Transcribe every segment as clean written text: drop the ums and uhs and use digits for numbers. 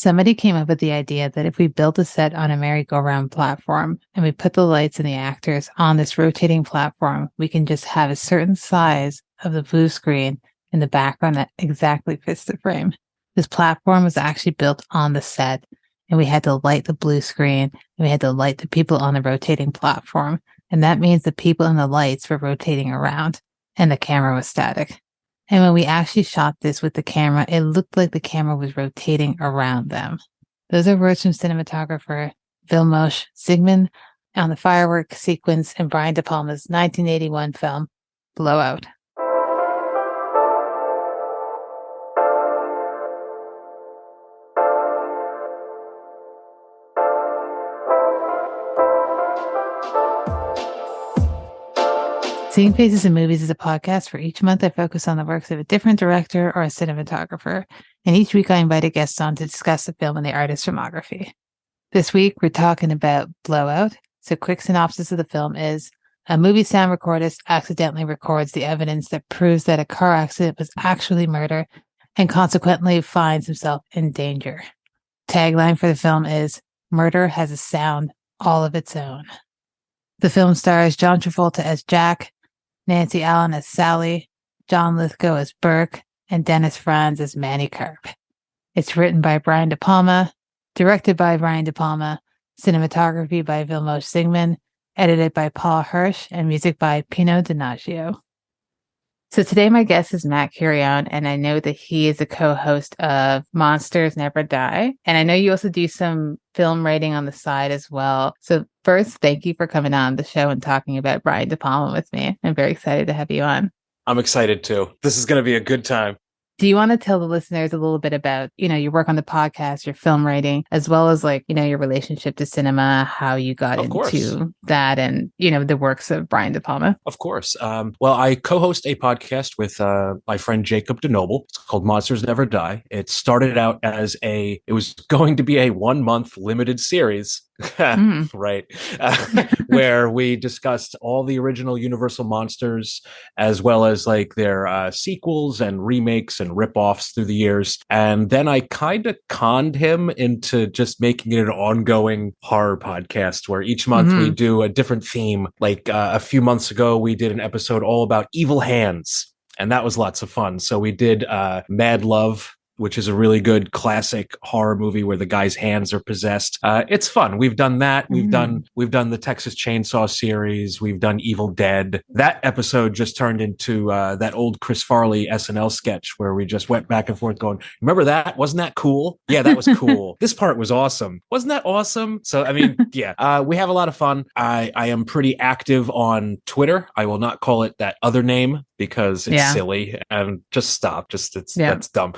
Somebody came up with the idea that if we built a set on a merry-go-round platform and we put the lights and the actors on this rotating platform, we can just have a certain size of the blue screen in the background that exactly fits the frame. This platform was actually built on the set, and we had to light the blue screen, and we had to light the people on the rotating platform. And that means the people and the lights were rotating around, and the camera was static. And when we actually shot this with the camera, it looked like the camera was rotating around them. Those are words from cinematographer Vilmos Zsigmond on the firework sequence in Brian De Palma's 1981 film, Blowout. Seeing Faces in Movies is a podcast where each month I focus on the works of a different director or a cinematographer, and each week I invite a guest on to discuss the film and the artist's filmography. This week we're talking about Blowout. So quick synopsis of the film is, a movie sound recordist accidentally records the evidence that proves that a car accident was actually murder and consequently finds himself in danger. Tagline for the film is, murder has a sound all of its own. The film stars John Travolta as Jack, Nancy Allen as Sally, John Lithgow as Burke, and Dennis Franz as Manny Karp. It's written by Brian De Palma, directed by Brian De Palma, cinematography by Vilmos Zsigmond, edited by Paul Hirsch, and music by Pino Donaggio. So today my guest is Matt Curione, and I know that he is a co-host of Monsters Never Die. And I know you also do some film writing on the side as well. So first, thank you for coming on the show and talking about Brian De Palma with me. I'm very excited to have you on. I'm excited too. This is going to be a good time. Do you want to tell the listeners a little bit about, your work on the podcast, your film writing, as well as your relationship to cinema, how you got into that and, the works of Brian De Palma? Of course. Well, I co-host a podcast with my friend Jacob DeNoble. It's called Monsters Never Die. It started out as it was going to be a 1-month limited series. Right. Where we discussed all the original Universal monsters, as well as their sequels and remakes and rip-offs through the years. And then I kind of conned him into just making it an ongoing horror podcast where each month we do a different theme. A few months ago, we did an episode all about evil hands, and that was lots of fun. So we did Mad Love, which is a really good classic horror movie where the guy's hands are possessed. It's fun. We've done that. We've done the Texas Chainsaw series. We've done Evil Dead. That episode just turned into that old Chris Farley SNL sketch where we just went back and forth going, remember that? Wasn't that cool? Yeah, that was cool. This part was awesome. Wasn't that awesome? So, yeah, we have a lot of fun. I am pretty active on Twitter. I will not call it that other name because it's silly, and just stop. That's dumb.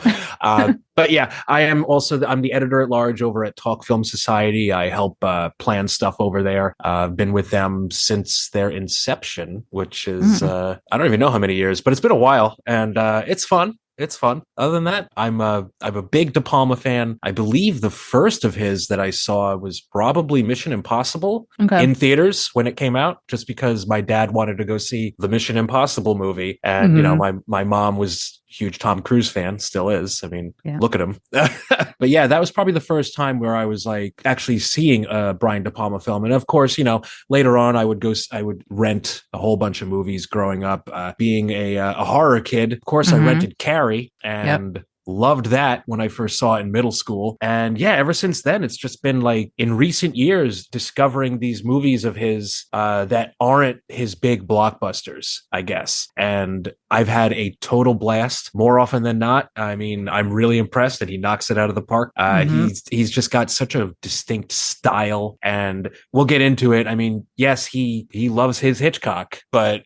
But yeah, I'm the editor at large over at Talk Film Society. I help plan stuff over there. I've been with them since their inception, which is, I don't even know how many years, but it's been a while, and it's fun. It's fun. Other than that, I'm a big De Palma fan. I believe the first of his that I saw was probably Mission Impossible in theaters when it came out, just because my dad wanted to go see the Mission Impossible movie. And, my mom was a huge Tom Cruise fan, still is. Look at him. But yeah, that was probably the first time where I was actually seeing a Brian De Palma film. And of course, later on I would rent a whole bunch of movies growing up. Being a horror kid, of course, I rented Carrie and loved that when I first saw it in middle school. And yeah, ever since then, it's just been in recent years discovering these movies of his that aren't his big blockbusters, I guess. And I've had a total blast more often than not. I'm really impressed that he knocks it out of the park. He's just got such a distinct style, and we'll get into it. Yes, he loves his Hitchcock, but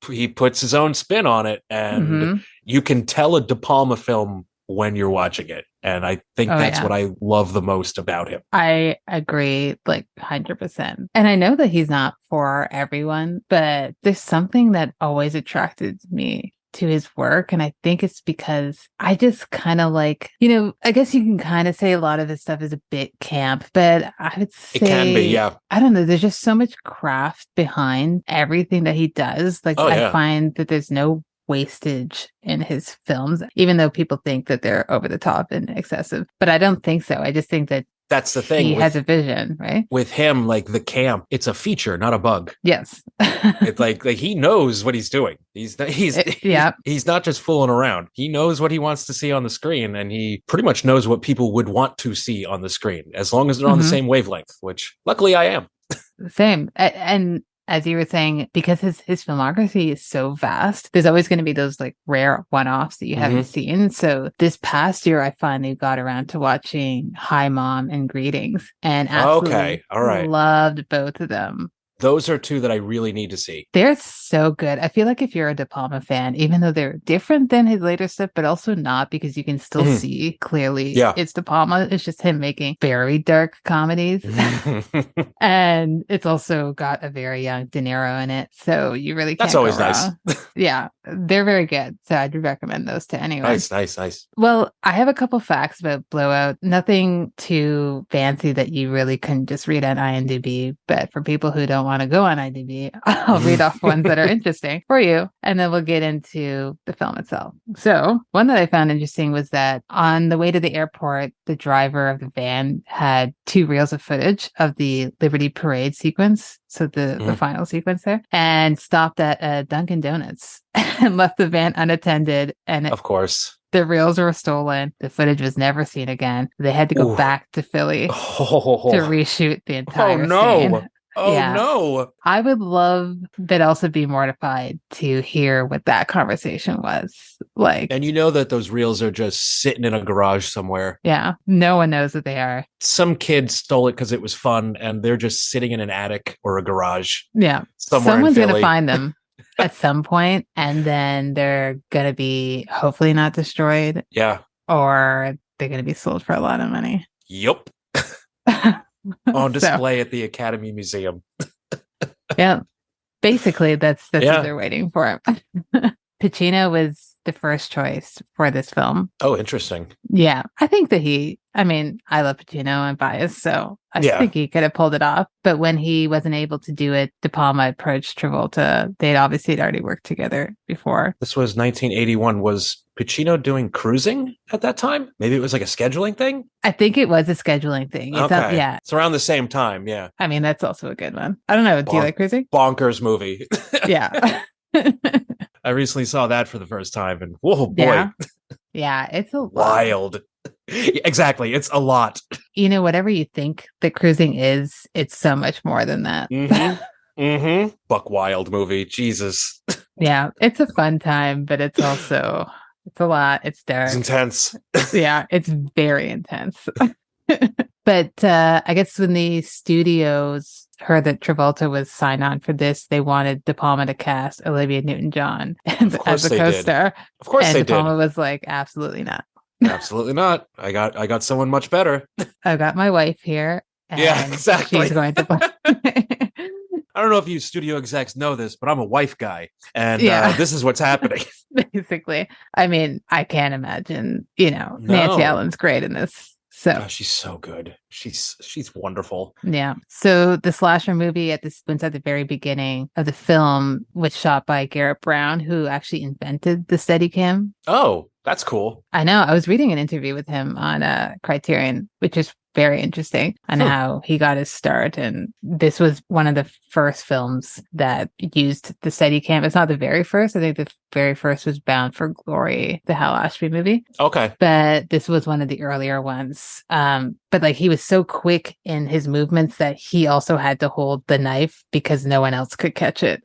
he puts his own spin on it, and you can tell a De Palma film when you're watching it. And I think that's what I love the most about him. I agree 100%. And I know that he's not for everyone, but there's something that always attracted me to his work. And I think it's because I just kind of I guess you can kind of say a lot of this stuff is a bit camp, but I would say it can be, yeah. I don't know. There's just so much craft behind everything that he does. I find that there's no wastage in his films, even though people think that they're over the top and excessive. But I don't think so. I just think that that's the thing. He has a vision, right? With him, like the camp, it's a feature, not a bug. Yes. It's like he knows what he's doing. He's not just fooling around. He knows what he wants to see on the screen, and he pretty much knows what people would want to see on the screen, as long as they're on the same wavelength, which luckily I am. Same. And as you were saying, because his filmography is so vast, there's always going to be those like rare one-offs that you haven't seen. So this past year, I finally got around to watching Hi Mom and Greetings, and absolutely loved both of them. Those are two that I really need to see. They're so good. I feel like if you're a De Palma fan, even though they're different than his later stuff, but also not, because you can still see clearly it's De Palma. It's just him making very dark comedies. And it's also got a very young De Niro in it. So you really can't. That's always go nice. Yeah, they're very good. So I'd recommend those to anyone. Nice. Well, I have a couple facts about Blowout. Nothing too fancy that you really couldn't just read on IMDb. But for people who don't want to go on IMDb, I'll read off ones that are interesting for you, and then we'll get into the film itself. So one that I found interesting was that on the way to the airport, the driver of the van had 2 reels of footage of the Liberty Parade sequence, so the final sequence there, and stopped at a Dunkin' Donuts and left the van unattended. And of course, the reels were stolen. The footage was never seen again. They had to go back to Philly to reshoot the entire scene. No. I would love, but also be mortified to hear what that conversation was like. And you know that those reels are just sitting in a garage somewhere. Yeah. No one knows what they are. Some kid stole it because it was fun, and they're just sitting in an attic or a garage. Yeah. Someone's going to find them at some point, and then they're going to be hopefully not destroyed. Yeah. Or they're going to be sold for a lot of money. Yup. On display at the Academy Museum. Yeah. Basically, that's what they're waiting for. Pacino was the first choice for this film. Oh, interesting. Yeah. I think that I love Pacino. I'm biased, so I think he could have pulled it off. But when he wasn't able to do it, De Palma approached Travolta. They'd already worked together before. This was 1981. Was Pacino doing Cruising at that time? Maybe it was like a scheduling thing? I think it was a scheduling thing. Okay. It's around the same time, yeah. I mean, that's also a good one. I don't know. Do you like Cruising? Bonkers movie. Yeah. I recently saw that for the first time, and whoa, boy. Yeah, it's a lot. Wild. Exactly. It's a lot. Whatever you think that Cruising is, it's so much more than that. Buck Wild movie. Jesus. Yeah, it's a fun time, but it's also, it's a lot. It's dark. It's intense. Yeah, it's very intense. But I guess when the studios heard that Travolta was signed on for this, they wanted De Palma to cast Olivia Newton-John as a co-star. Of course they did. And De Palma was like, absolutely not. Absolutely not. I got someone much better. I got my wife here. And yeah, exactly. She's going to play. I don't know if you studio execs know this, but I'm a wife guy, and this is what's happening. Basically, I mean, I can't imagine. Nancy Allen's great in this. So gosh, she's so good. She's wonderful. Yeah. So the slasher movie at the very beginning of the film was shot by Garrett Brown, who actually invented the Steadicam. Oh, that's cool. I know. I was reading an interview with him on Criterion, which is very interesting, on how he got his start. And this was one of the first films that used the Steadicam. It's not the very first. I think the very first was Bound for Glory, the Hal Ashby movie. Okay. But this was one of the earlier ones. But like, he was so quick in his movements that he also had to hold the knife because no one else could catch it.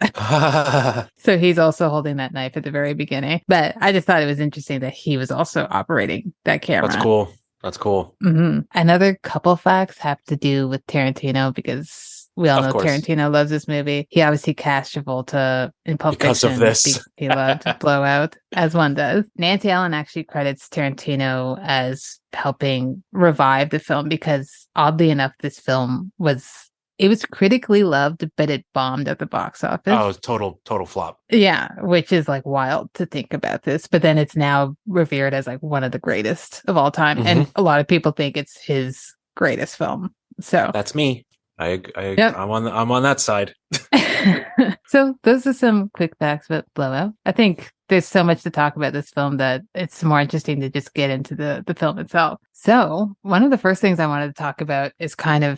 So he's also holding that knife at the very beginning. But I just thought it was interesting that he was also operating that camera. That's cool. That's cool. Mm-hmm. Another couple facts have to do with Tarantino, because we all know Tarantino loves this movie. He obviously cast Travolta in Pulp Fiction. Because of this. He loved Blowout, as one does. Nancy Allen actually credits Tarantino as helping revive the film because, oddly enough, this film was critically loved, but it bombed at the box office. Oh, total flop. Yeah, which is like wild to think about this. But then it's now revered as like one of the greatest of all time. Mm-hmm. And a lot of people think it's his greatest film. So that's me. I'm on that side. So those are some quick facts about Blowout. I think there's so much to talk about this film that it's more interesting to just get into the film itself. So one of the first things I wanted to talk about is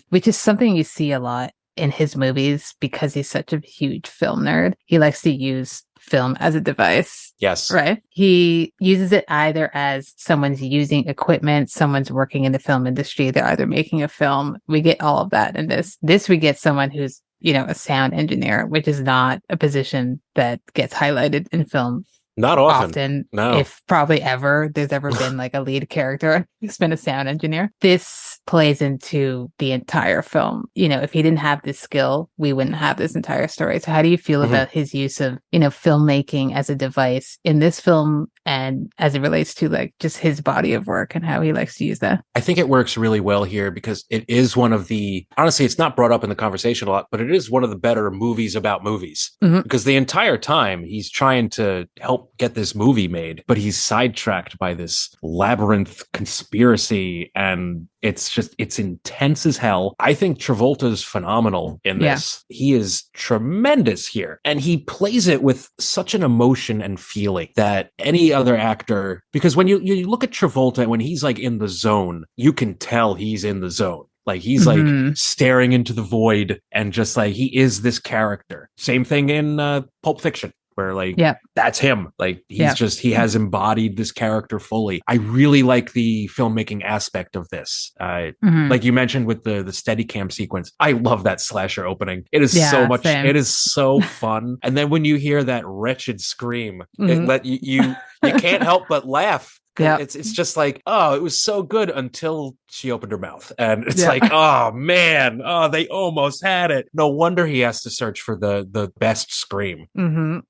which is something you see a lot in his movies because he's such a huge film nerd. He likes to use film as a device. Yes. Right. He uses it either as someone's using equipment, someone's working in the film industry, they're either making a film. We get all of that in this. This we get someone who's, a sound engineer, which is not a position that gets highlighted in film. Not often. No. If probably ever there's ever been like a lead character who's been a sound engineer. This plays into the entire film. If he didn't have this skill, we wouldn't have this entire story. So how do you feel about his use of, filmmaking as a device in this film and as it relates to like just his body of work and how he likes to use that? I think it works really well here because it is honestly, it's not brought up in the conversation a lot, but it is one of the better movies about movies because the entire time he's trying to help get this movie made, but he's sidetracked by this labyrinth conspiracy and it's intense as hell. I think Travolta's phenomenal in this. Yeah. He is tremendous here. And he plays it with such an emotion and feeling that any other actor, because when you look at Travolta, when he's like in the zone, you can tell he's in the zone. Like he's like staring into the void and just like he is this character. Same thing in Pulp Fiction. Where like, that's him. Like he has embodied this character fully. I really like the filmmaking aspect of this. Like you mentioned with the Steadicam sequence, I love that slasher opening. It is so much. Same. It is so fun. And then when you hear that wretched scream, you can't help but laugh. Yeah, it's just like, oh, it was so good until she opened her mouth. And it's like, oh man, they almost had it. No wonder he has to search for the best scream.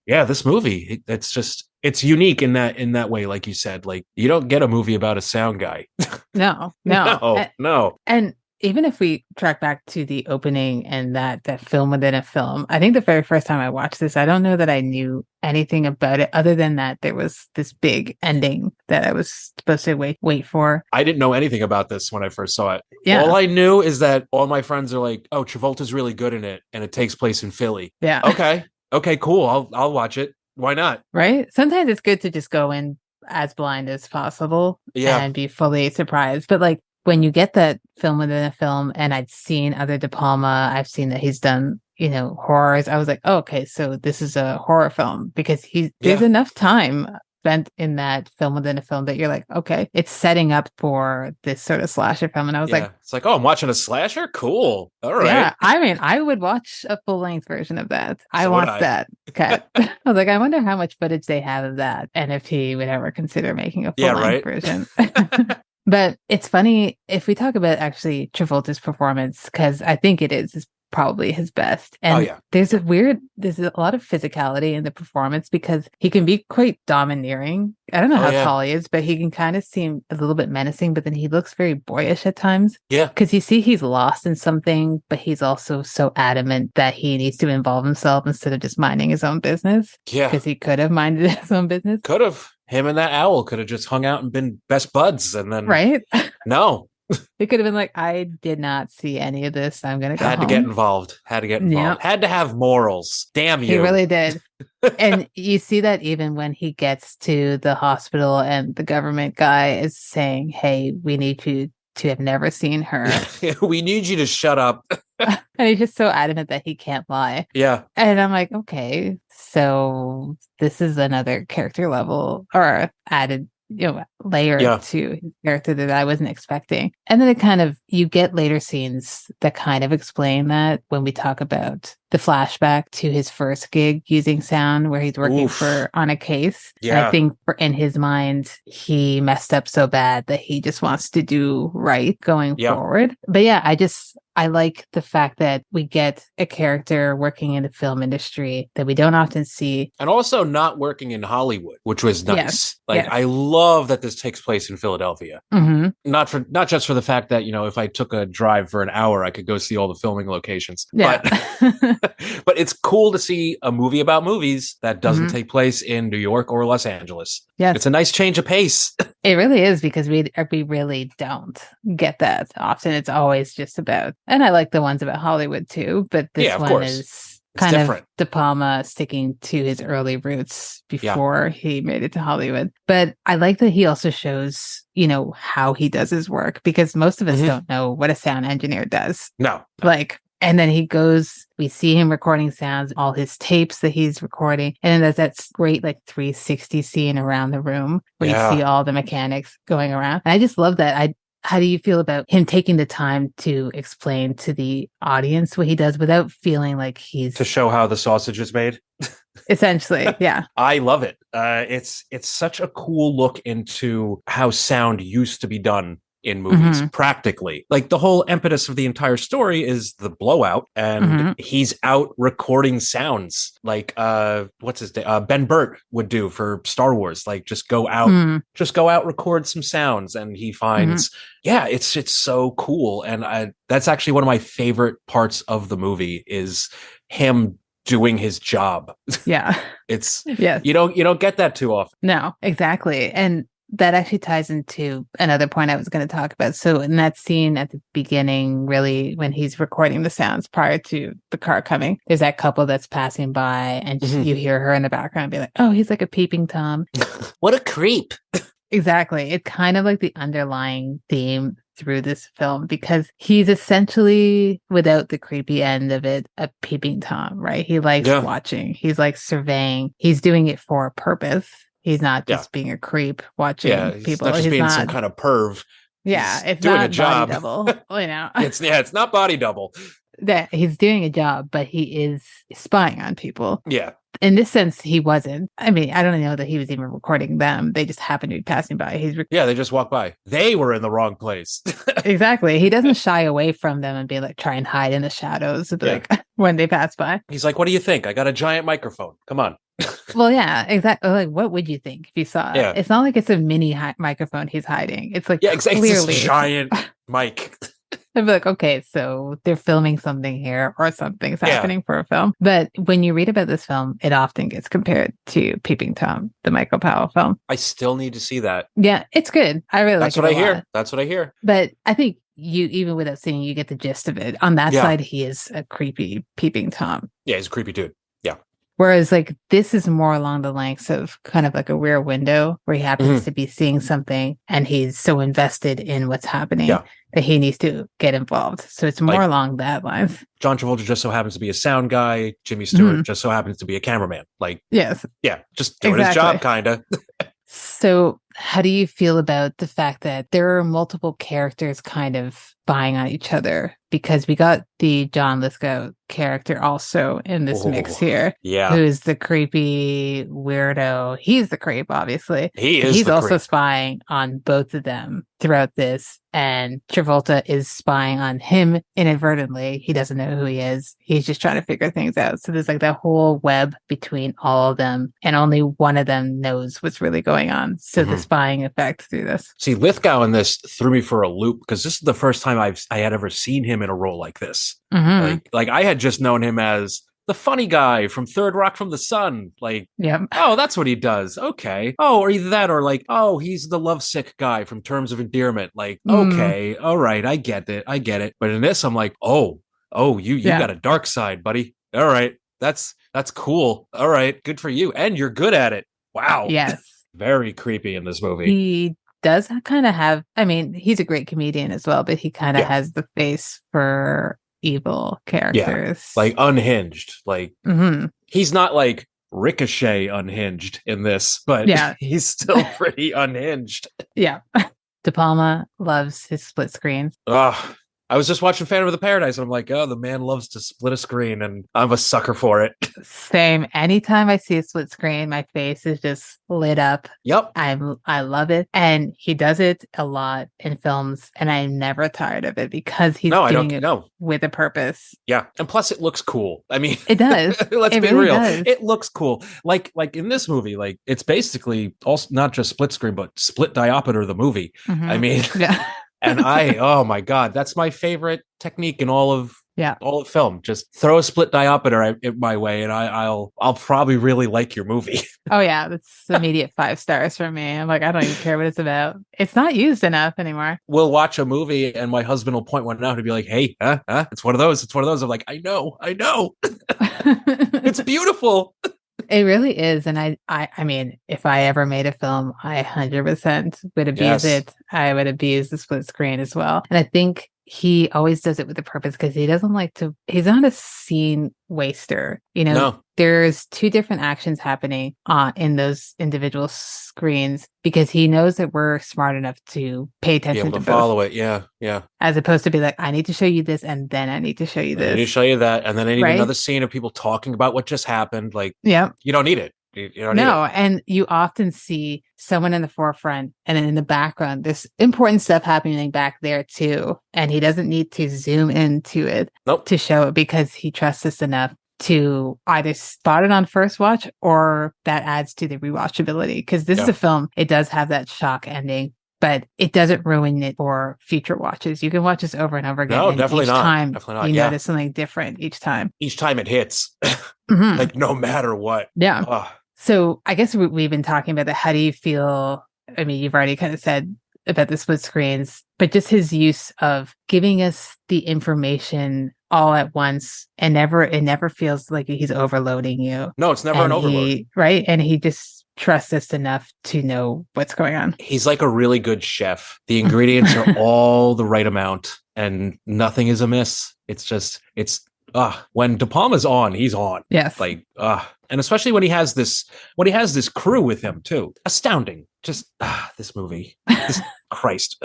Yeah, this movie, it's unique in that way, like you said. Like you don't get a movie about a sound guy. No. And even if we track back to the opening and that film within a film, I think the very first time I watched this, I don't know that I knew anything about it other than that there was this big ending that I was supposed to wait for. I didn't know anything about this when I first saw it. Yeah. All I knew is that all my friends are like, oh, Travolta's really good in it and it takes place in Philly. Yeah. Okay, cool. I'll watch it. Why not? Right? Sometimes it's good to just go in as blind as possible and be fully surprised. But like, when you get that film within a film, and I'd seen other De Palma, I've seen that he's done, horrors. I was like, oh, okay, so this is a horror film because there's enough time spent in that film within a film that you're like, okay, it's setting up for this sort of slasher film. And I was like, it's like, oh, I'm watching a slasher? Cool. All right. Yeah. I mean, I would watch a full length version of that. I want that. Okay. I was like, I wonder how much footage they have of that and if he would ever consider making a full length version. But it's funny if we talk about actually Travolta's performance, because I think it is probably his best. And there's a lot of physicality in the performance because he can be quite domineering. I don't know how tall he is, but he can kind of seem a little bit menacing, but then he looks very boyish at times. Yeah. Because you see he's lost in something, but he's also so adamant that he needs to involve himself instead of just minding his own business. Yeah. Because he could have minded his own business. Could have. Him and that owl could have just hung out and been best buds. And then, right? No. It could have been like, I did not see any of this. I'm going to go home. Had to get involved. Yep. Had to have morals. Damn you. He really did. And you see that even when he gets to the hospital and the government guy is saying, hey, we need you to have never seen her. We need you to shut up. And he's just so adamant that he can't lie. Yeah. And I'm like, okay, so this is another character level or added, layer to his character that I wasn't expecting. And then you get later scenes that kind of explain that when we talk about the flashback to his first gig using sound where he's working on a case. Yeah. And I think in his mind, he messed up so bad that he just wants to do right going forward. But I like the fact that we get a character working in the film industry that we don't often see. And also not working in Hollywood, which was nice. I love that this takes place in Philadelphia. Mm-hmm. Not just for the fact that, if I took a drive for an hour, I could go see all the filming locations. Yeah. But it's cool to see a movie about movies that doesn't take place in New York or Los Angeles. Yeah. It's a nice change of pace. It really is because we really don't get that often. It's always just about, and I like the ones about Hollywood too, but this one is kind different. of De Palma sticking to his early roots before he made it to Hollywood. But I like that he also shows, how he does his work, because most of us don't know what a sound engineer does. No. And then we see him recording sounds, all his tapes that he's recording. And then there's that great 360 scene around the room where you see all the mechanics going around. And I just love that. How do you feel about him taking the time to explain to the audience what he does without feeling like he's... To show how the sausage is made? Essentially, yeah. I love it. It's such a cool look into how sound used to be done in movies, practically. The whole impetus of the entire story is the blowout, and he's out recording sounds what's his name? Ben Burt would do for Star Wars. Just go out, record some sounds, and he finds, it's so cool. And that's actually one of my favorite parts of the movie is him doing his job. Yeah. You don't get that too often. No, exactly. And that actually ties into another point I was going to talk about. So in that scene at the beginning, really, when he's recording the sounds prior to the car coming, there's that couple that's passing by, and you hear her in the background be like, oh, he's like a peeping Tom. What a creep. Exactly. It's kind of like the underlying theme through this film, because he's essentially, without the creepy end of it, a peeping Tom, right? He likes watching. He's surveying. He's doing it for a purpose. He's not just being a creep watching people. Not just being some kind of perv. Yeah, he's it's doing not a job. Body double. It's not body double. That he's doing a job, but he is spying on people. Yeah. In this sense, he wasn't. I mean, I don't know that he was even recording them. They just happened to be passing by. They just walked by. They were in the wrong place. Exactly. He doesn't shy away from them and be try and hide in the shadows when they pass by. He's like, what do you think? I got a giant microphone. Come on. Well, yeah, exactly. What would you think if you saw it? It's not like it's a mini microphone he's hiding. It's clearly it's this giant mic. I'd be okay, so they're filming something here, or something's happening for a film. But when you read about this film, it often gets compared to Peeping Tom, the Michael Powell film. I still need to see that. Yeah, it's good. I really like it. That's what I hear. But I think even without seeing, you get the gist of it. On that side, he is a creepy Peeping Tom. Yeah, he's a creepy dude. Yeah. Whereas this is more along the lengths of kind of like a rear window where he happens to be seeing something, and he's so invested in what's happening that he needs to get involved. So it's more along that lines. John Travolta just so happens to be a sound guy. Jimmy Stewart just so happens to be a cameraman. Yes. Yeah, just doing his job, kind of. So how do you feel about the fact that there are multiple characters kind of spying on each other? Because we got the John Lithgow character also in this mix here. Yeah. Who's the creepy weirdo. He's the creep, obviously. He's also spying on both of them throughout this. And Travolta is spying on him inadvertently. He doesn't know who he is. He's just trying to figure things out. So there's that whole web between all of them, and only one of them knows what's really going on. So the spying effect through this. See, Lithgow in this threw me for a loop, because this is the first time I had ever seen him in a role like this. I had just known him as the funny guy from Third Rock from the Sun. Oh, that's what he does. Okay. Oh, or either that, or oh, he's the lovesick guy from Terms of Endearment. Okay, all right, I get it. But in this, I'm you got a dark side, buddy. All right, that's cool. All right, good for you, and you're good at it. Wow. Yes. Very creepy in this movie. He does kind of have, he's a great comedian as well, but he kind of has the face for evil characters. Unhinged. He's not Ricochet unhinged in this, but he's still pretty unhinged. Yeah. De Palma loves his split screen. I was just watching Phantom of the Paradise, and I'm like, oh, the man loves to split a screen, and I'm a sucker for it. Same. Anytime I see a split screen, my face is just lit up. Yep. I love it. And he does it a lot in films, and I'm never tired of it, because he's doing it with a purpose. Yeah. And plus it looks cool. It does. Let's be real. Does. It looks cool. Like in this movie, it's basically also not just split screen, but split diopter the movie. Yeah. And oh my God, that's my favorite technique in all of film. Just throw a split diopter my way, and I'll probably really like your movie. Oh yeah, that's immediate 5 stars for me. I'm I don't even care what it's about. It's not used enough anymore. We'll watch a movie, and my husband will point one out and be like, "Hey, it's one of those. It's one of those." I'm like, I know. It's beautiful. It really is. And I mean, if I ever made a film, I 100% would abuse it. I would abuse the split screen as well. And I think he always does it with a purpose because he doesn't like to, he's not a scene waster. You know, No. there's two different actions happening in those individual screens because he knows that we're smart enough to pay attention Be able to both, follow it. Yeah. Yeah. as opposed to be like, I need to show you this and then I need to show you I need to this. show you that. And then I need Right? another scene of people talking about what just happened. Like, Yeah. you don't need it. You don't need No, it. and you often see someone in the forefront and then in the background, there's important stuff happening back there too. And he doesn't need to zoom into it to show it because he trusts us enough to either spot it on first watch or that adds to the rewatchability. Because this is a film, it does have that shock ending, but it doesn't ruin it for future watches. You can watch this over and over again. No, and definitely each not. time Definitely not. you notice something different each time. Each time it hits. Mm-hmm. Like no matter what. Yeah. Ugh. So I guess we've been talking about that. How do you feel? I mean, you've already kind of said about the split screens, but just his use of giving us the information all at once and it never feels like he's overloading you. No, it's never an overload. Right. And he just trusts us enough to know what's going on. He's like a really good chef. The ingredients are all the right amount and nothing is amiss. When De Palma's on, he's on. Yes. And especially when he has this crew with him too. Astounding. Just this movie. Christ.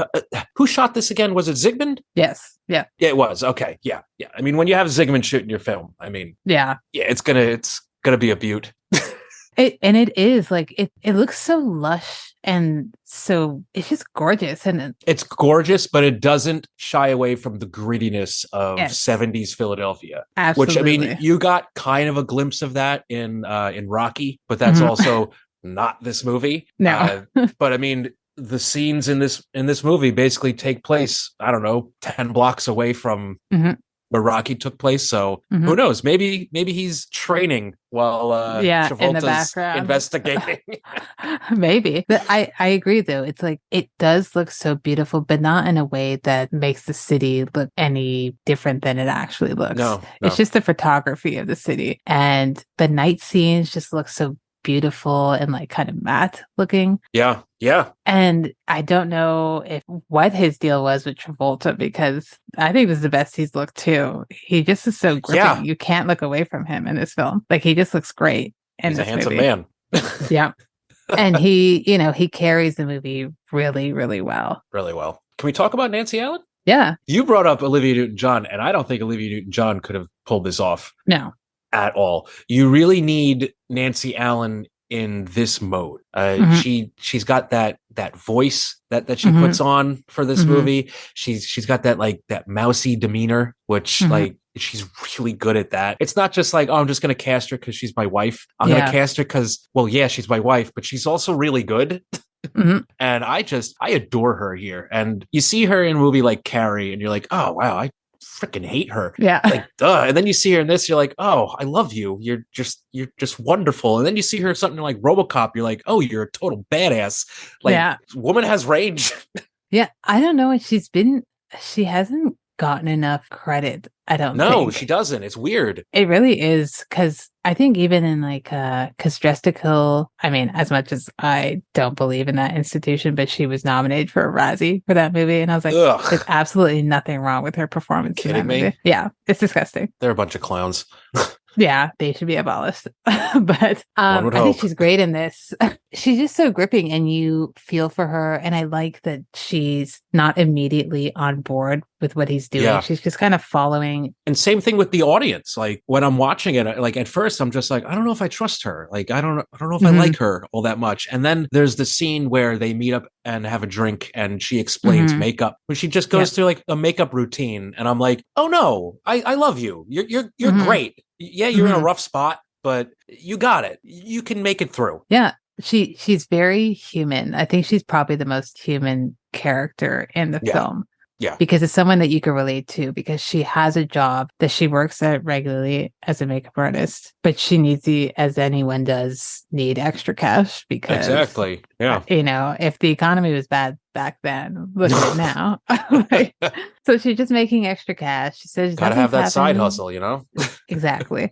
Who shot this again? Was it Zygmunt? Yes. Yeah. Yeah, it was. Okay. Yeah. Yeah. I mean, when you have Zygmunt shooting your film, I mean, yeah, it's gonna be a beaut. It is like it looks so lush and so it's just gorgeous and it's gorgeous, but it doesn't shy away from the grittiness of 70s Philadelphia. Absolutely. Which I mean, you got kind of a glimpse of that in Rocky, but that's also not this movie. No. But I mean, the scenes in this movie basically take place, I don't know, 10 blocks away from where Rocky took place. So who knows? Maybe he's training while Travolta's in the background investigating. Maybe. But I agree though. It's like it does look so beautiful, but not in a way that makes the city look any different than it actually looks. No. It's just the photography of the city. And the night scenes just look so beautiful and like kind of matte looking. Yeah. And I don't know what his deal was with Travolta because I think this is the best he's looked too. He just is so gripping. Yeah. You can't look away from him in this film. Like he just looks great. He's a handsome man. Yeah. And he carries the movie really, really well. Really well. Can we talk about Nancy Allen? Yeah. You brought up Olivia Newton-John, and I don't think Olivia Newton-John could have pulled this off. No. At all. You really need Nancy Allen in this mode. She's got that voice that she puts on for this movie. She's got that mousy demeanor, which like she's really good at that. It's not just like, oh, I'm just going to cast her because she's my wife. I'm going to cast her because, well, yeah, she's my wife, but she's also really good. And I adore her here. And you see her in a movie like Carrie, and you're like, oh wow, I freaking hate her. Yeah. Like, duh. And then you see her in this, you're like, oh, I love you. You're just wonderful. And then you see her in something like RoboCop, you're like, oh, you're a total badass. Like, woman has range. Yeah. I don't know what she hasn't gotten enough credit. I don't think. No, she doesn't. It's weird. It really is. Cause I think even in like, cause Dressed to Kill, I mean, as much as I don't believe in that institution, but she was nominated for a Razzie for that movie. And I was like, there's absolutely nothing wrong with her performance. Kidding me? Movie. Yeah. It's disgusting. They're a bunch of clowns. Yeah, they should be abolished. But I think she's great in this. She's just so gripping and you feel for her. And I like that she's not immediately on board with what he's doing. Yeah. She's just kind of following. And same thing with the audience. Like when I'm watching it, like at first I'm just like, I don't know if I trust her. Like, I don't know if I like her all that much. And then there's the scene where they meet up and have a drink and she explains makeup when she just goes through like a makeup routine. And I'm like, oh no, I love you. You're great. Yeah, you're in a rough spot, but you got it. You can make it through. Yeah, she's very human. I think she's probably the most human character in the film. Yeah. Because it's someone that you can relate to, because she has a job that she works at regularly as a makeup artist, but she needs as anyone does, need extra cash because exactly. Yeah. If the economy was bad back then, look at it now. Like, so she's just making extra cash. She says gotta have that side hustle, Exactly.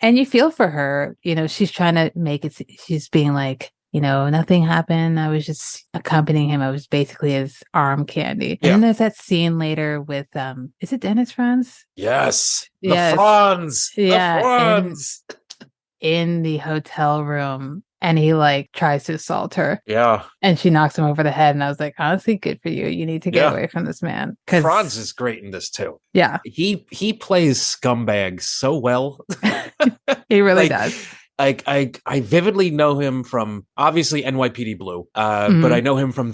And you feel for her, she's trying to make it, she's being like, nothing happened. I was just accompanying him. I was basically his arm candy. And then there's that scene later with, is it Dennis Franz? Yes. Yes. The Franz. Yeah. The Franz. In the hotel room. And he tries to assault her. Yeah. And she knocks him over the head. And I was like, honestly, good for you. You need to get away from this man. Franz is great in this too. Yeah. He plays scumbag so well. He really does. I vividly know him from obviously NYPD Blue, but I know him from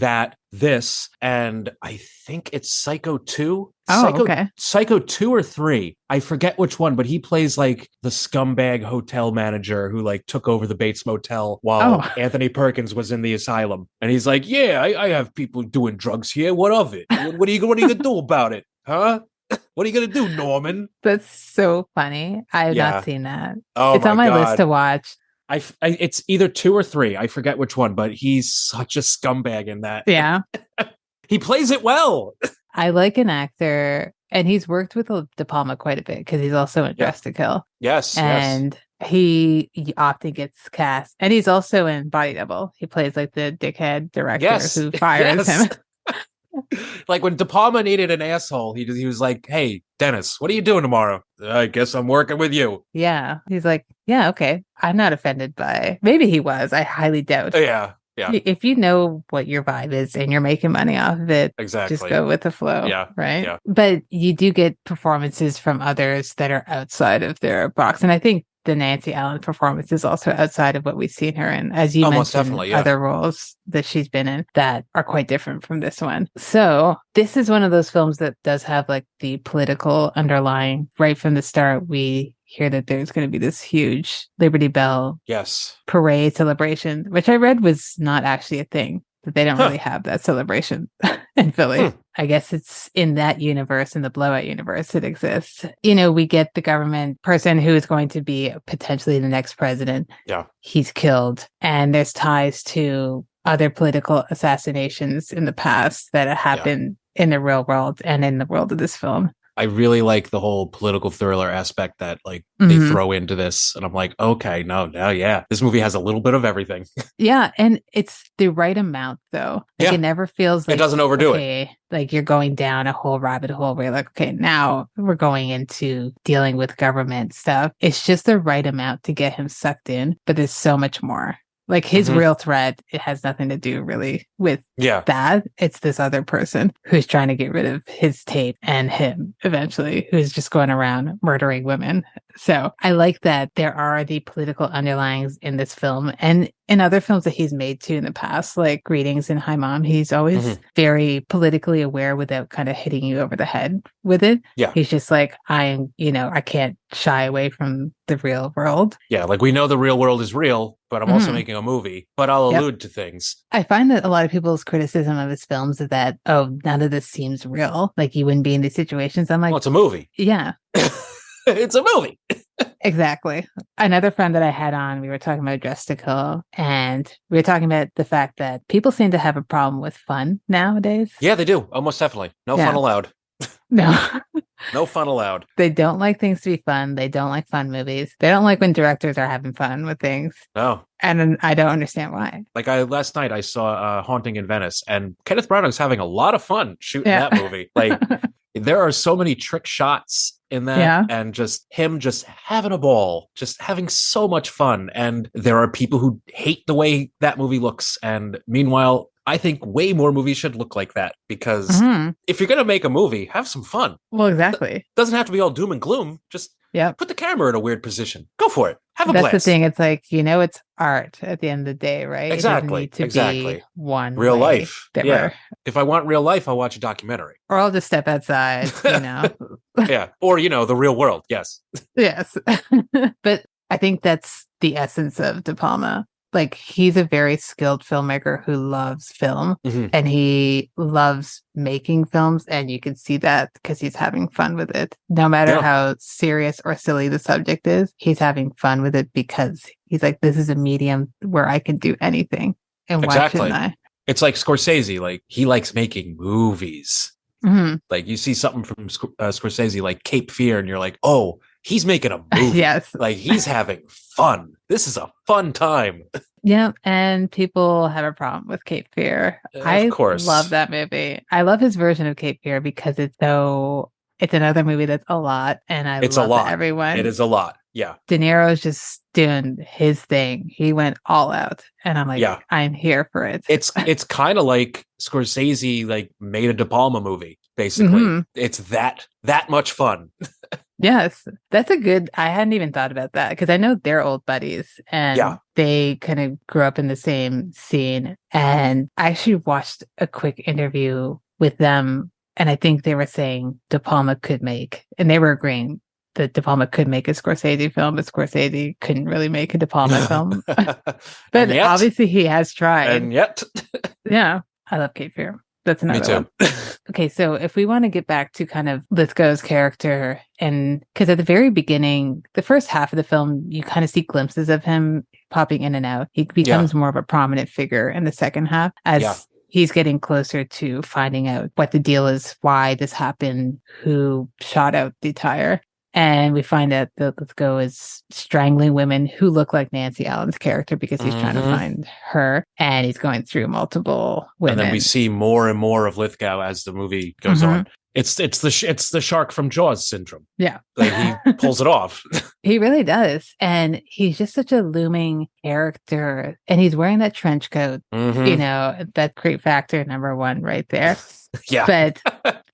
this, and I think it's Psycho 2. Okay. Psycho 2 or 3. I forget which one, but he plays the scumbag hotel manager who took over the Bates Motel while Anthony Perkins was in the asylum. And he's like, yeah, I have people doing drugs here. What of it? What are you going to do about it? Huh? What are you going to do, Norman? That's so funny. I have not seen that. Oh, it's on my list to watch. It's either 2 or 3. I forget which one, but he's such a scumbag in that. Yeah. He plays it well. I like an actor, and he's worked with De Palma quite a bit because he's also in Dress to Kill. Yes. And he often gets cast. And he's also in Body Double. He plays the dickhead director who fires him. When De Palma needed an asshole, he was like, hey, Dennis, what are you doing tomorrow? I guess I'm working with you. Yeah. He's like, yeah, okay. I'm not offended by... Maybe he was. I highly doubt. Yeah. If you know what your vibe is and you're making money off of it, exactly, just go with the flow. Yeah. Right? Yeah. But you do get performances from others that are outside of their box. And I think the Nancy Allen performance is also outside of what we've seen her in, as you mentioned, other roles that she's been in that are quite different from this one. So this is one of those films that does have the political underlying right from the start. We hear that there's going to be this huge Liberty Bell parade celebration, which I read was not actually a thing, that they don't really have that celebration in Philly. I guess it's in that universe, in the Blowout universe, it exists. We get the government person who is going to be potentially the next president. Yeah. He's killed. And there's ties to other political assassinations in the past that happened in the real world and in the world of this film. I really like the whole political thriller aspect that they throw into this. And I'm like, okay, this movie has a little bit of everything. Yeah. And it's the right amount though. It never feels it doesn't overdo it. You're going down a whole rabbit hole where you're like, okay, now we're going into dealing with government stuff. It's just the right amount to get him sucked in, but there's so much more. His real threat, it has nothing to do really with that. It's this other person who's trying to get rid of his tape and him eventually, who's just going around murdering women. So I like that there are the political underlyings in this film and in other films that he's made too in the past, like Greetings and Hi Mom. He's always very politically aware without kind of hitting you over the head with it. Yeah. He's just like, I can't shy away from the real world. Yeah. We know the real world is real, but I'm also making a movie, but I'll allude to things. I find that a lot of people's criticism of his films is that, none of this seems real. You wouldn't be in these situations. I'm like, well, it's a movie. Yeah. It's a movie. Exactly. Another friend that I had on, we were talking about Dress to Kill, and we were talking about the fact that people seem to have a problem with fun nowadays. Yeah, they do. Almost definitely. No fun allowed. No. No fun allowed. They don't like things to be fun. They don't like fun movies. They don't like when directors are having fun with things. No. And I don't understand why. Last night I saw Haunting in Venice, and Kenneth Branagh is having a lot of fun shooting that movie. There are so many trick shots in that, and just him just having a ball, just having so much fun. And there are people who hate the way that movie looks. And meanwhile, I think way more movies should look like that, because if you're going to make a movie, have some fun. Well, exactly. It doesn't have to be all doom and gloom. Just put the camera in a weird position. Go for it. Have a blast. That's the thing. It's it's art at the end of the day, right? Exactly. It doesn't need to be one real life. Yeah. If I want real life, I'll watch a documentary. Or I'll just step outside, Yeah. Or, the real world. Yes. Yes. But I think that's the essence of De Palma. like he's a very skilled filmmaker who loves film Mhm. and he loves making films, and you can see that because he's having fun with it. No matter Yeah. how serious or silly the subject is, he's having fun with it because he's like, this is a medium where I can do anything, and why Exactly. shouldn't I? It's like Scorsese, like he likes making movies. Mhm. Like you see something from Scorsese, like Cape Fear, and you're like, oh, he's making a movie. Yes. Like he's having fun. This is a fun time. Yeah, and people have a problem with Cape Fear. Of I course. love that movie. I love his version of Cape Fear because it's another movie that's a lot, and I It's a love lot. that everyone. It is a lot. Yeah. De Niro's just doing his thing. He went all out, and I'm like, Yeah. I'm here for it. It's kind of like Scorsese like made a De Palma movie, basically. Mhm. It's that much fun. Yes, that's a good. I hadn't even thought about that because I know they're old buddies and Yeah. they kind of grew up in the same scene. And I actually watched a quick interview with them, and I think they were saying De Palma could make, and they were agreeing that De Palma could make a Scorsese film, but Scorsese couldn't really make a De Palma film. But yet, obviously, he has tried. And yet, Yeah, I love Cape Fear. That's another me too. one. Okay, so if we want to get back to kind of Lithgow's character, and because at the very beginning, the first half of the film, you kind of see glimpses of him popping in and out. He becomes more of a prominent figure in the second half as he's getting closer to finding out what the deal is, why this happened, who shot out the tire. And we find out that Lithgow is strangling women who look like Nancy Allen's character because he's trying to find her, and he's going through multiple women. And then we see more and more of Lithgow as the movie goes on. It's the shark from Jaws syndrome. Yeah, like he pulls it off. He really does, and he's just such a looming character. And he's wearing that trench coat. You know, that creep factor #1 right there. Yeah. But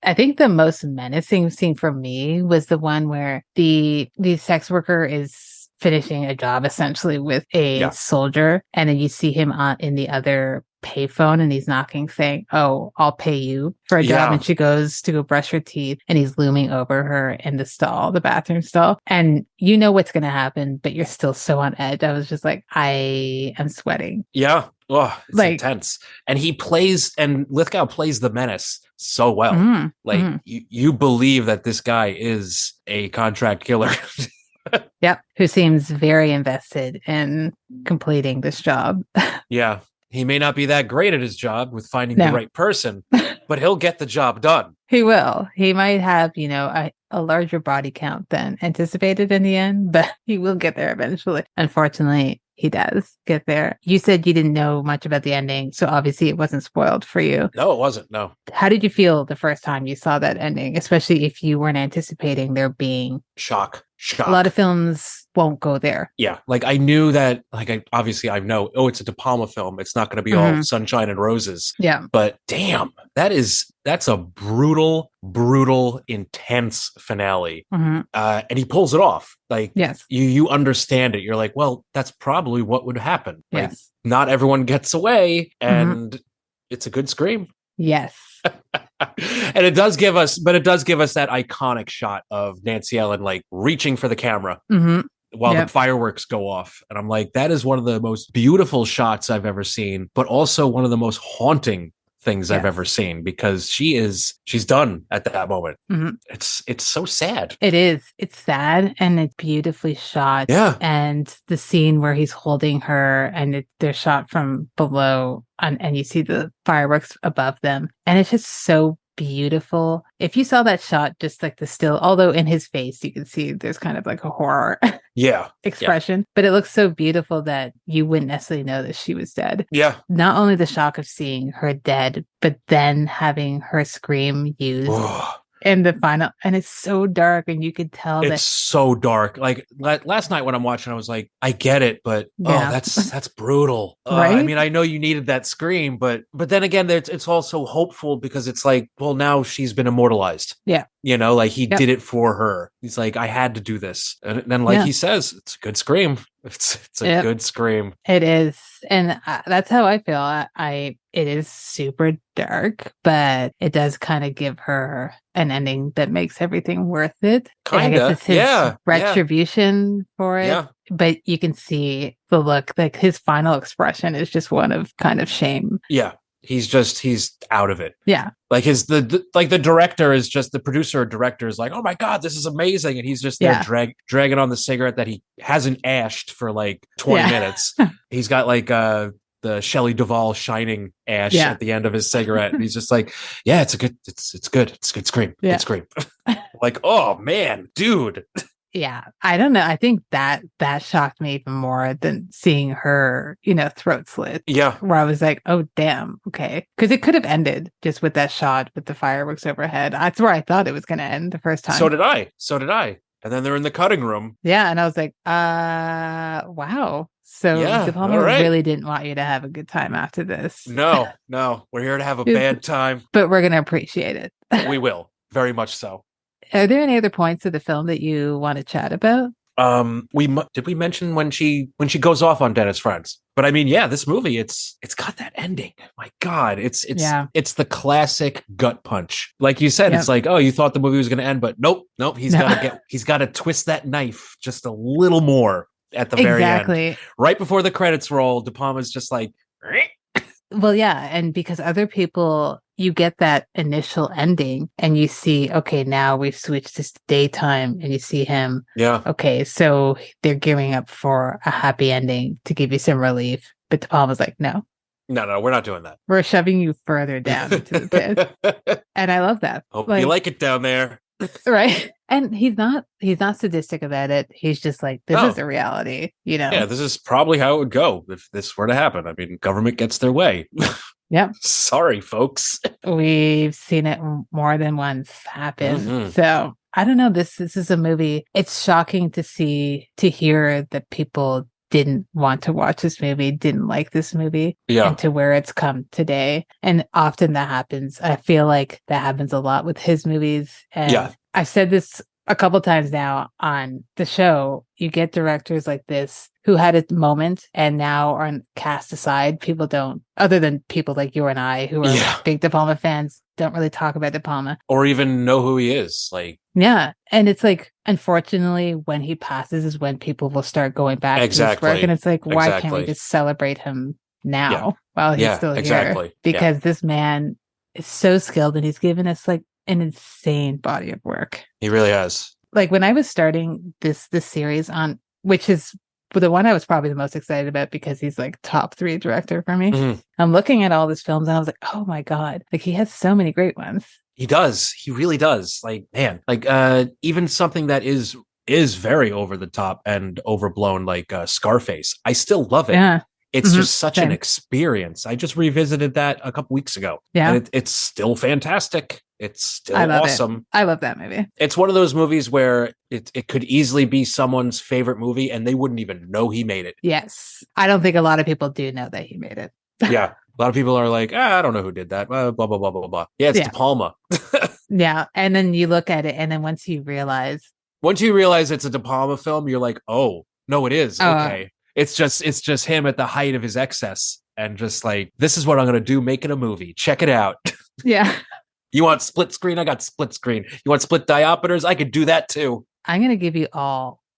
I think the most menacing scene for me was the one where the sex worker is finishing a job essentially with a soldier, and then you see him in the other payphone, and he's knocking saying, "Oh, I'll pay you for a job." And she goes to go brush her teeth, and he's looming over her in the bathroom stall, and you know what's going to happen, but you're still so on edge. I was just like, I am sweating. Yeah. Oh, it's intense. And Lithgow plays the menace so well. You believe that this guy is a contract killer. Yep. Who seems very invested in completing this job. Yeah. He may not be that great at his job with finding the right person, but he'll get the job done. He will. He might have, a larger body count than anticipated in the end, but he will get there eventually. Unfortunately, he does get there. You said you didn't know much about the ending, so obviously it wasn't spoiled for you. No, it wasn't. No. How did you feel the first time you saw that ending, especially if you weren't anticipating there being shock? A lot of films won't go there. Yeah. Like I knew that, I know, it's a De Palma film. It's not going to be all sunshine and roses. Yeah. But damn, that's a brutal, intense finale. And he pulls it off. Like, yes. You understand it. You're like, well, that's probably what would happen. Yes. Like, not everyone gets away, and it's a good scream. Yes. And it does give us that iconic shot of Nancy Ellen like reaching for the camera while the fireworks go off. And I'm like, that is one of the most beautiful shots I've ever seen, but also one of the most haunting things I've ever seen, because she's done at that moment. It's so sad. It is. It's sad, and it's beautifully shot. Yeah. And the scene where he's holding her, and they're shot from below, and you see the fireworks above them, and it's just so beautiful. If you saw that shot, just like the still, although in his face you can see there's kind of like a horror expression, but it looks so beautiful that you wouldn't necessarily know that she was dead. Yeah. Not only the shock of seeing her dead, but then having her scream used in the final, and it's so dark, and you could tell it's so dark. Like last night when I'm watching, I was like, I get it, but that's brutal. Right? I mean, I know you needed that scream, but then again, it's also hopeful because it's like, well, now she's been immortalized. Yeah. You know, like he Yep. did it for her. He's like, I had to do this. And then, like he says, it's a good scream. It's a good scream. It is. And that's how I feel. It is super dark, but it does kind of give her an ending that makes everything worth it. I guess it's his retribution for it. Yeah. But you can see the look, like his final expression is just one of kind of shame. Yeah. He's out of it. Yeah. Like the director is just, the producer or director is like, oh my God, this is amazing. And he's just there dragging on the cigarette that he hasn't ashed for like 20 minutes. He's got like the Shelley Duvall Shining ash at the end of his cigarette. And he's just like, yeah, it's good. It's good. It's a good scream. Good scream. Like, oh man, dude. Yeah, I don't know. I think that shocked me even more than seeing her, throat slit. Yeah. Where I was like, oh, damn. Okay. Because it could have ended just with that shot with the fireworks overhead. That's where I thought it was going to end the first time. So did I. And then they're in the cutting room. Yeah. And I was like, wow. So De Palma really didn't want you to have a good time after this. No. We're here to have a bad time. But we're going to appreciate it. We will. Very much so. Are there any other points of the film that you want to chat about? Did we mention when she goes off on Dennis Friends? But I mean, yeah, this movie, it's got that ending. My God, it's the classic gut punch. Like you said, it's like, oh, you thought the movie was going to end, but nope. He's got to twist that knife just a little more at the very end. Right before the credits roll, De Palma's just like, well, yeah, and because other people, you get that initial ending and you see, okay, now we've switched to daytime and you see him. Yeah. Okay, so they're gearing up for a happy ending to give you some relief. But De Palma's like, no, we're not doing that. We're shoving you further down into the pit. And I love that. Hope you like it down there. Right. And he's not sadistic about it. He's just like, this is the reality, Yeah, this is probably how it would go if this were to happen. I mean, government gets their way. Yeah. Sorry, folks. We've seen it more than once happen. Mm-hmm. So I don't know. This is a movie. It's shocking to hear that people didn't want to watch this movie, didn't like this movie, and to where it's come today. And often that happens. I feel like that happens a lot with his movies. And I've said this a couple times now on the show. You get directors like this who had a moment and now are cast aside. People don't, other than people like you and I who are big De Palma fans, don't really talk about De Palma. Or even know who he is. Yeah. And it's like, unfortunately, when he passes is when people will start going back to his work. And it's like, why can't we just celebrate him now while he's still here? Because this man is so skilled and he's given us like an insane body of work. He really has. Like when I was starting this series on, which is the one I was probably the most excited about because he's like top 3 director for me. Mm-hmm. I'm looking at all these films and I was like, oh my God, like he has so many great ones. He does. He really does. Like, man, like even something that is very over the top and overblown, like Scarface. I still love it. Yeah. It's just such an experience. I just revisited that a couple weeks ago. Yeah. And it's still fantastic. It's still awesome. I love that movie. It's one of those movies where it could easily be someone's favorite movie and they wouldn't even know he made it. Yes. I don't think a lot of people do know that he made it. Yeah. A lot of people are like, I don't know who did that. Blah, blah, blah, blah, blah, blah. Yeah, it's De Palma. Yeah. And then you look at it and then once you realize it's a De Palma film, you're like, oh, no, it is. Okay. It's just him at the height of his excess and just like, this is what I'm going to do, making a movie. Check it out. Yeah. You want split screen? I got split screen. You want split diopters? I could do that too. I'm going to give you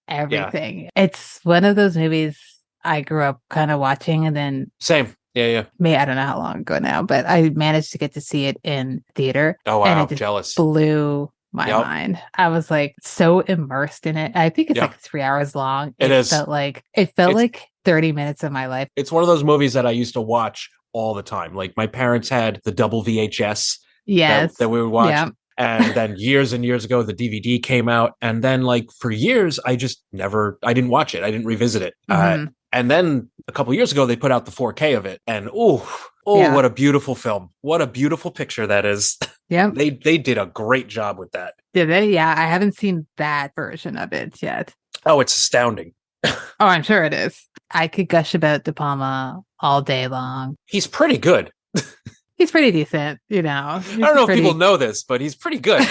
everything. Yeah. It's one of those movies I grew up kind of watching and then... Same. Yeah. I don't know how long ago now, but I managed to get to see it in theater. Oh, wow. And it just jealous. Blew my mind. I was like so immersed in it. I think it's like 3 hours long. It felt like 30 minutes of my life. It's one of those movies that I used to watch all the time. Like my parents had the double VHS that we would watch. Yeah. And then years and years ago, the DVD came out. And then like for years, I didn't watch it. I didn't revisit it. Mm-hmm. And then a couple years ago, they put out the 4K of it. And what a beautiful film. What a beautiful picture that is. Yeah. They did a great job with that. Did they? Yeah. I haven't seen that version of it yet. Oh, it's astounding. Oh, I'm sure it is. I could gush about De Palma all day long. He's pretty good. He's pretty decent, I don't know if people know this, but he's pretty good.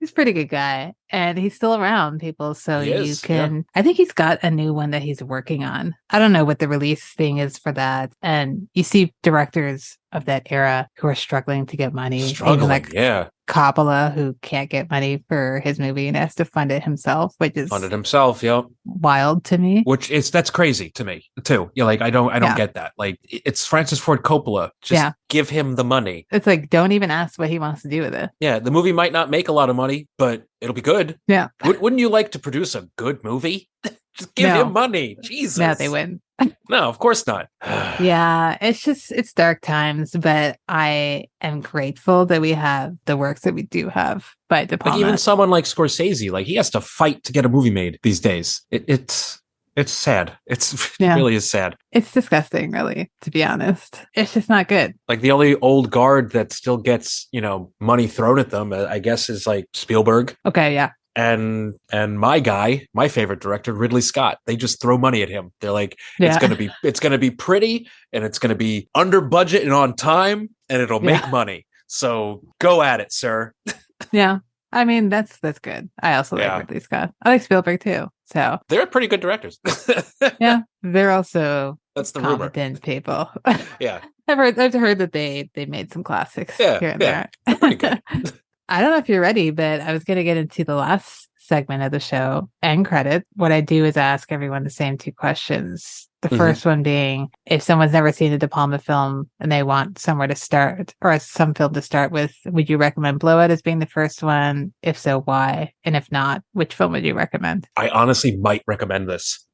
He's a pretty good guy, and he's still around, people. So He you is, can. I think he's got a new one that he's working on. I don't know what the release thing is for that. And you see directors of that era who are struggling to get money. Even Struggling, like yeah. Coppola, who can't get money for his movie and has to fund it himself, which is Funded himself, yep. wild to me. That's crazy to me too. Yeah, like I don't Yeah. get that. Like it's Francis Ford Coppola. Just give him the money. It's like, don't even ask what he wants to do with it. Yeah, the movie might not make a lot of money, but it'll be good. Yeah. Wouldn't you like to produce a good movie? Just give him money. Jesus. No, they wouldn't. No, of course not. Yeah, it's dark times, but I am grateful that we have the works that we do have by De Palma. Like even someone like Scorsese, like he has to fight to get a movie made these days. It's sad. It really is sad. It's disgusting, really, to be honest. It's just not good. Like the only old guard that still gets, money thrown at them, I guess, is like Spielberg. Okay, yeah. And my guy, my favorite director, Ridley Scott, they just throw money at him. They're like, it's gonna be pretty, and it's gonna be under budget and on time, and it'll make money. So go at it, sir. Yeah. I mean, that's good. I also like Ridley Scott. I like Spielberg too. So they're pretty good directors. Yeah. They're also that's the competent people. Yeah. I've heard that they made some classics here and there. Pretty good. I don't know if you're ready, but I was going to get into the last segment of the show and credit. What I do is ask everyone the same two questions. The first one being, if someone's never seen a De Palma film and they want somewhere to start, or some film to start with, would you recommend Blowout as being the first one? If so, why? And if not, which film would you recommend? I honestly might recommend this.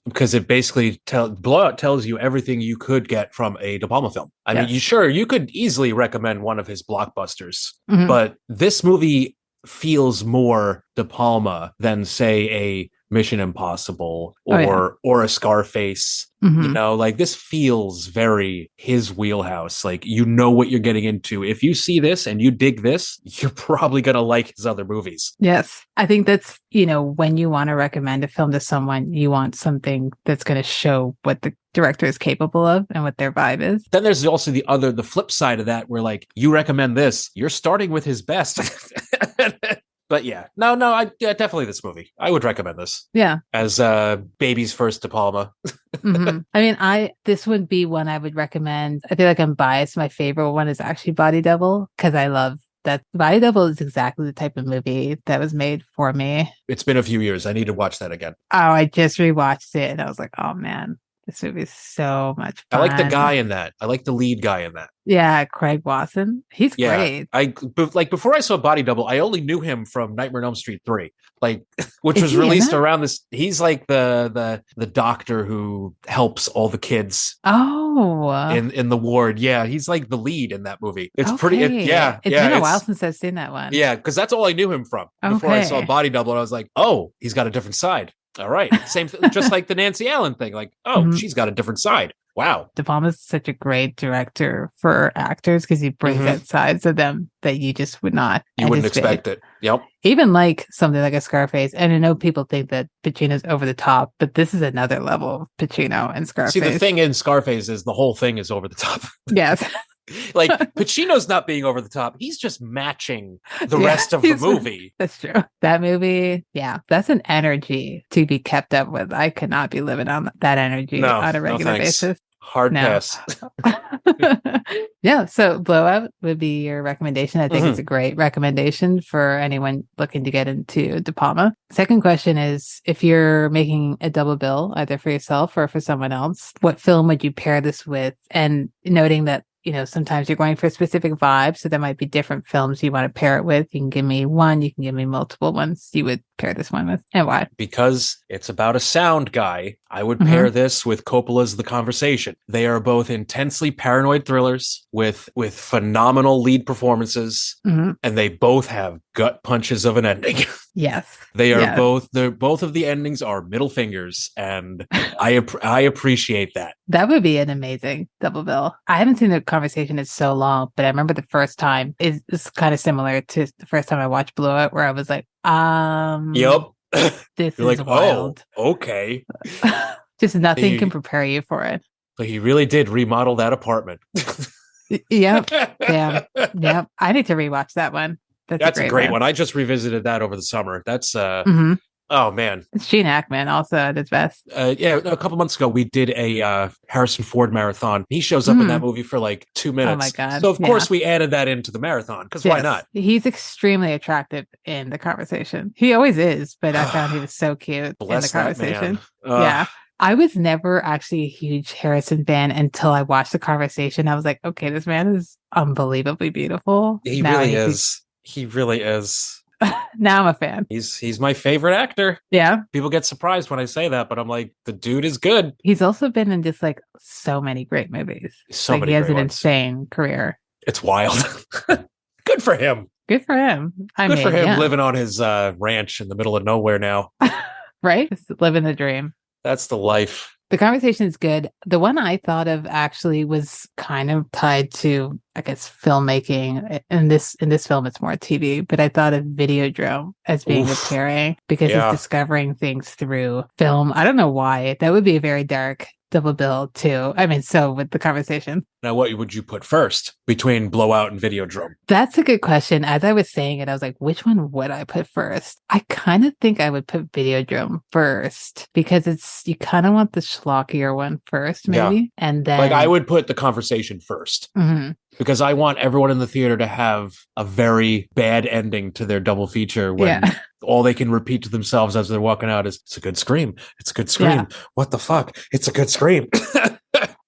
Because it basically Blowout tells you everything you could get from a De Palma film. I mean, you could easily recommend one of his blockbusters, but this movie feels more De Palma than, say, a Mission Impossible or a Scarface. Like this feels very his wheelhouse. Like, what you're getting into. If you see this and you dig this, you're probably going to like his other movies. Yes. I think that's, when you want to recommend a film to someone, you want something that's going to show what the director is capable of and what their vibe is. Then there's also the flip side of that, where like you recommend this, you're starting with his best. But definitely this movie. I would recommend this. Yeah. As baby's first De Palma. I mean, this would be one I would recommend. I feel like I'm biased. My favorite one is actually Body Double, because I love that. Body Double is exactly the type of movie that was made for me. It's been a few years. I need to watch that again. Oh, I just rewatched it and I was like, oh man, this movie is so much fun. I like the guy in that. I like the lead guy in that. Yeah, Craig Wasson. He's great. Before I saw Body Double, I only knew him from Nightmare on Elm Street 3, which was released around this. He's like the doctor who helps all the kids. Oh, in the ward. Yeah, he's like the lead in that movie. It's pretty. It's been a while since I've seen that one. Yeah, because that's all I knew him from before I saw Body Double. And I was like, oh, he's got a different side. All right, same thing, just like the Nancy Allen thing. Like, oh, she's got a different side. Wow. De Palma's such a great director for actors because he brings out sides of them that you just would not. You wouldn't expect it. Yep. Even like something like a Scarface. And I know people think that Pacino's over the top, but this is another level of Pacino and Scarface. See, the thing in Scarface is the whole thing is over the top. Yes. Like Pacino's not being over the top. He's just matching the rest of the movie. That's true. That movie, that's an energy to be kept up with. I could not be living on that energy on a regular basis. Hard pass. Yeah, so Blowout would be your recommendation. I think it's a great recommendation for anyone looking to get into De Palma. Second question is, if you're making a double bill, either for yourself or for someone else, what film would you pair this with? And noting that sometimes you're going for a specific vibe, so there might be different films you want to pair it with. You can give me one, you can give me multiple ones you would pair this one with, and why? Because it's about a sound guy, I would pair this with Coppola's The Conversation. They are both intensely paranoid thrillers with phenomenal lead performances, and they both have gut punches of an ending. Yes. They are both of the endings are middle fingers, and I appreciate that. That would be an amazing double bill. I haven't seen The Conversation in so long, but I remember the first time is kind of similar to the first time I watched Blowout, where I was like, yep. This You're is like, wild. Oh, okay. Just nothing can prepare you for it. But he really did remodel that apartment. Yep. Yeah. Yep. I need to rewatch that one. That's a great one. I just revisited that over the summer. That's oh man, it's Gene Hackman also at his best. Yeah, a couple months ago we did a Harrison Ford marathon. He shows up in that movie for like 2 minutes. Oh my god! So of course we added that into the marathon because why not? He's extremely attractive in The Conversation. He always is, but I found he was so cute in The Conversation. Yeah. I was never actually a huge Harrison fan until I watched The Conversation. I was like, okay, this man is unbelievably beautiful. He really is. He really is. Now I'm a fan. He's my favorite actor. Yeah. People get surprised when I say that, but I'm like, the dude is good. He's also been in just like so many great movies. He has an insane career. It's wild. Good for him. Good for him. Good for him living on his ranch in the middle of nowhere now. Right? Just living the dream. That's the life. The Conversation is good. The one I thought of actually was kind of tied to, I guess, filmmaking. In this film, it's more TV, but I thought of Videodrome as being a pairing because it's discovering things through film. I don't know why. That would be a very dark double bill too. I mean, so with The Conversation. Now, what would you put first between Blowout and Videodrome? That's a good question. As I was saying it, I was like, which one would I put first? I kind of think I would put Videodrome first because you kind of want the schlockier one first, maybe. Yeah. And then I would put The Conversation first because I want everyone in the theater to have a very bad ending to their double feature when all they can repeat to themselves as they're walking out is, it's a good scream. It's a good scream. Yeah. What the fuck? It's a good scream.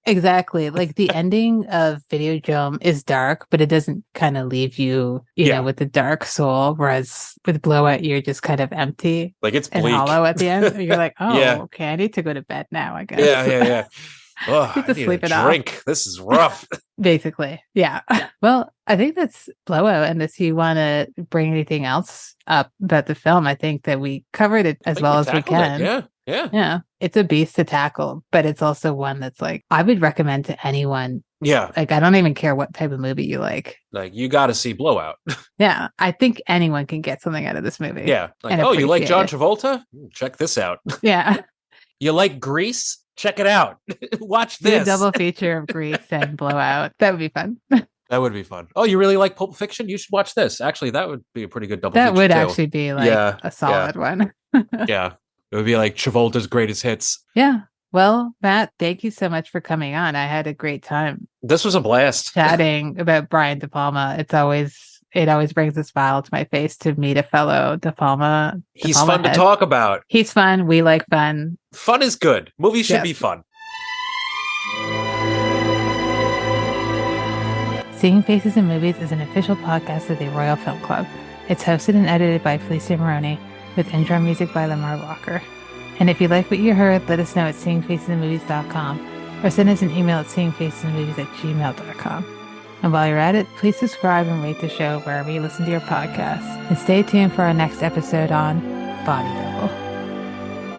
Exactly. Like the ending of Videodrome is dark, but it doesn't kind of leave you, you know, with the dark soul. Whereas with Blowout, you're just kind of empty. Like it's bleak. And hollow at the end. You're like, oh, okay, I need to go to bed now, I guess. Yeah. Oh, I need to sleep it drink. off. This is rough. Basically. Yeah. Well, I think that's Blowout. Unless you want to bring anything else up about the film, I think that we covered it as well as we can. Yeah. It's a beast to tackle, but it's also one that's like, I would recommend to anyone. Yeah. Like, I don't even care what type of movie you like. Like, you got to see Blowout. Yeah. I think anyone can get something out of this movie. Yeah. Like, oh, you like John Travolta? Check this out. Yeah. You like Grease? Check it out. Watch this. Do a double feature of Grease and Blowout. That would be fun. That would be fun. Oh, you really like Pulp Fiction? You should watch this. Actually, that would be a pretty good double feature. That would actually be like a solid one. Yeah. It would be like Travolta's greatest hits. Yeah. Well, Matt, thank you so much for coming on. I had a great time. This was a blast. Chatting about Brian De Palma. It always brings a smile to my face to meet a fellow De Palma. He's fun to talk about. He's fun. We like fun. Fun is good. Movies should be fun. Seeing Faces in Movies is an official podcast of the Royal Film Club. It's hosted and edited by Felicia, with intro music by Lamar Walker. And if you like what you heard, let us know at seeingfacesinmovies.com or send us an email at seeingfacesinmovies@gmail.com. And while you're at it, please subscribe and rate the show wherever you listen to your podcasts. And stay tuned for our next episode on Body Double.